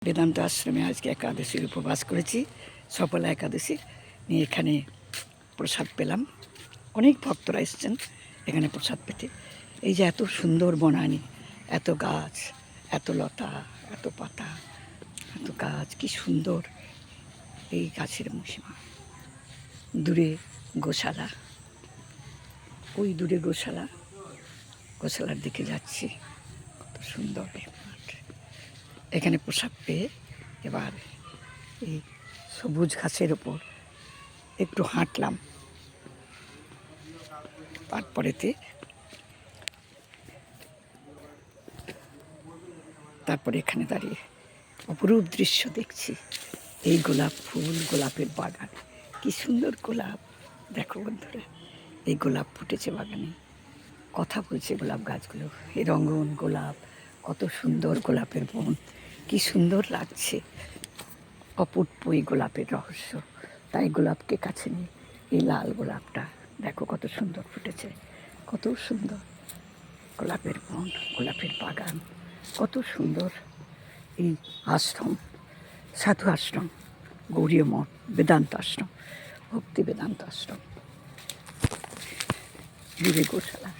বেদান্ত আশ্রমে আজকে একাদশীর উপবাস করেছি, সফলা একাদশী নিয়ে এখানে প্রসাদ পেলাম। অনেক ভক্তরা এসছেন এখানে প্রসাদ পেতে। এই যে এত সুন্দর বনানী, এত গাছ, এত লতা, এত পাতা, এত গাছ, কি সুন্দর এই গাছের মহিমা। দূরে গোশালা, ওই দূরে গোশালা, গোশালার দিকে যাচ্ছি। কত সুন্দর এই মাঠ। এখানে প্রসাদ পেয়ে এবার এই সবুজ ঘাসের ওপর একটু হাঁটলাম। তারপরে এখানে দাঁড়িয়ে অপরূপ দৃশ্য দেখছি। এই গোলাপ ফুল, গোলাপের বাগান, কি সুন্দর গোলাপ। দেখো বন্ধুরা, এই গোলাপ ফুটেছে বাগানে, কথা বলছে গোলাপ গাছগুলো। এই রঙন গোলাপ, কত সুন্দর গোলাপের বন, কি সুন্দর লাগছে। অপূর্ব এই গোলাপের রহস্য। তাই গোলাপকে কাছে নিয়ে এই লাল গোলাপটা দেখো কত সুন্দর ফুটেছে, কত সুন্দর গোলাপের বন, গোলাপের বাগান, কত সুন্দর এই আশ্রম, সাধু আশ্রম, গৌরীয় মঠ, বেদান্ত আশ্রম, ভক্তি বেদান্ত আশ্রম, দূরে গোশালা।